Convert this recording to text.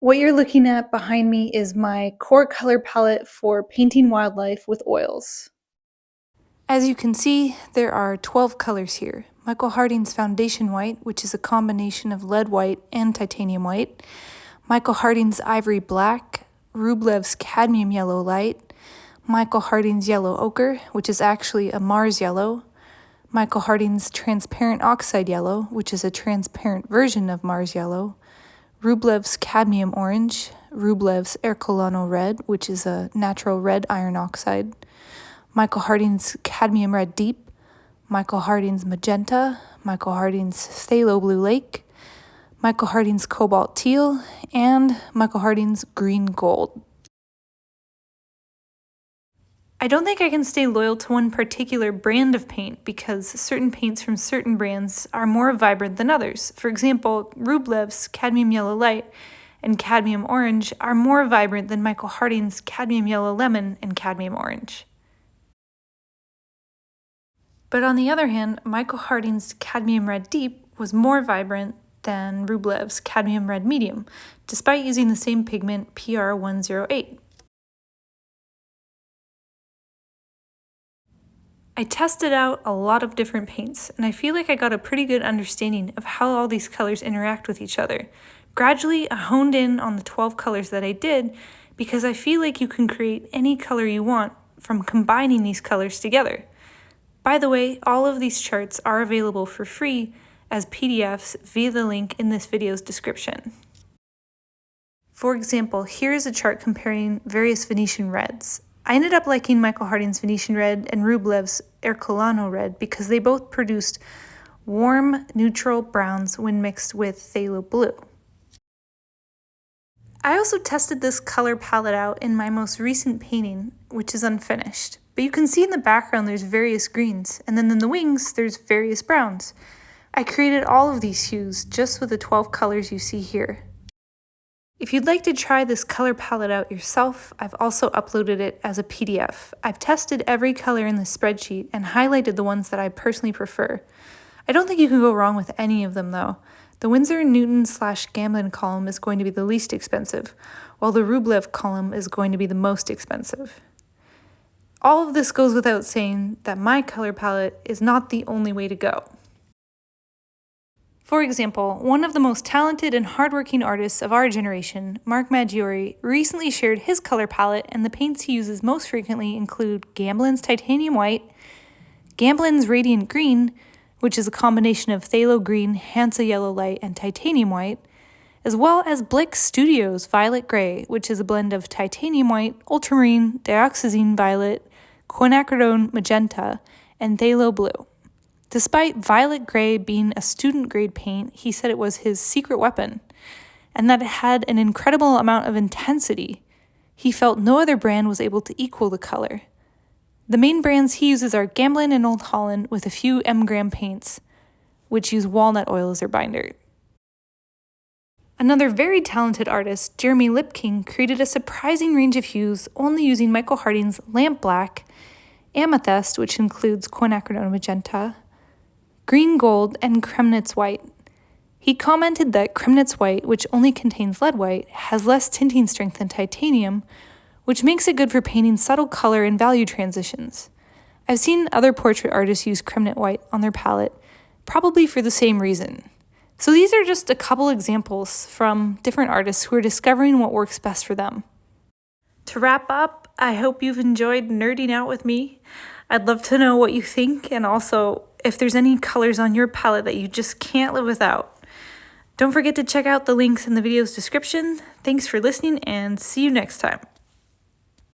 What you're looking at behind me is my core color palette for painting wildlife with oils. As you can see, there are 12 colors here. Michael Harding's Foundation White, which is a combination of lead white and titanium white. Michael Harding's Ivory Black, Rublev's Cadmium Yellow Light, Michael Harding's Yellow Ochre, which is actually a Mars Yellow, Michael Harding's Transparent Oxide Yellow, which is a transparent version of Mars Yellow, Rublev's Cadmium Orange, Rublev's Ercolano Red, which is a natural red iron oxide, Michael Harding's Cadmium Red Deep, Michael Harding's Magenta, Michael Harding's Phthalo Blue Lake, Michael Harding's Cobalt Teal, and Michael Harding's Green Gold. I don't think I can stay loyal to one particular brand of paint because certain paints from certain brands are more vibrant than others. For example, Rublev's Cadmium Yellow Light and Cadmium Orange are more vibrant than Michael Harding's Cadmium Yellow Lemon and Cadmium Orange. But on the other hand, Michael Harding's Cadmium Red Deep was more vibrant than Rublev's Cadmium Red Medium, despite using the same pigment PR108. I tested out a lot of different paints, and I feel like I got a pretty good understanding of how all these colors interact with each other. Gradually, I honed in on the 12 colors that I did because I feel like you can create any color you want from combining these colors together. By the way, all of these charts are available for free as PDFs via the link in this video's description. For example, here is a chart comparing various Venetian reds. I ended up liking Michael Harding's Venetian Red and Rublev's Ercolano Red because they both produced warm, neutral browns when mixed with phthalo blue. I also tested this color palette out in my most recent painting, which is unfinished. But you can see in the background there's various greens, and then in the wings there's various browns. I created all of these hues just with the 12 colors you see here. If you'd like to try this color palette out yourself, I've also uploaded it as a PDF. I've tested every color in the spreadsheet and highlighted the ones that I personally prefer. I don't think you can go wrong with any of them though. The Winsor & Newton / Gamblin column is going to be the least expensive, while the Rublev column is going to be the most expensive. All of this goes without saying that my color palette is not the only way to go. For example, one of the most talented and hardworking artists of our generation, Mark Maggiore, recently shared his color palette, and the paints he uses most frequently include Gamblin's Titanium White, Gamblin's Radiant Green, which is a combination of phthalo green, Hansa Yellow Light, and titanium white, as well as Blick Studios Violet Gray, which is a blend of titanium white, ultramarine, dioxazine violet, quinacridone magenta, and phthalo blue. Despite Violet Gray being a student-grade paint, he said it was his secret weapon, and that it had an incredible amount of intensity. He felt no other brand was able to equal the color. The main brands he uses are Gamblin and Old Holland with a few M-gram paints, which use walnut oil as their binder. Another very talented artist, Jeremy Lipking, created a surprising range of hues only using Michael Harding's Lamp Black, Amethyst, which includes quinacridone magenta, Green Gold, and Kremnitz White. He commented that Kremnitz White, which only contains lead white, has less tinting strength than titanium, which makes it good for painting subtle color and value transitions. I've seen other portrait artists use Kremnitz White on their palette, probably for the same reason. So these are just a couple examples from different artists who are discovering what works best for them. To wrap up, I hope you've enjoyed nerding out with me. I'd love to know what you think, and also if there's any colors on your palette that you just can't live without. Don't forget to check out the links in the video's description. Thanks for listening, and see you next time.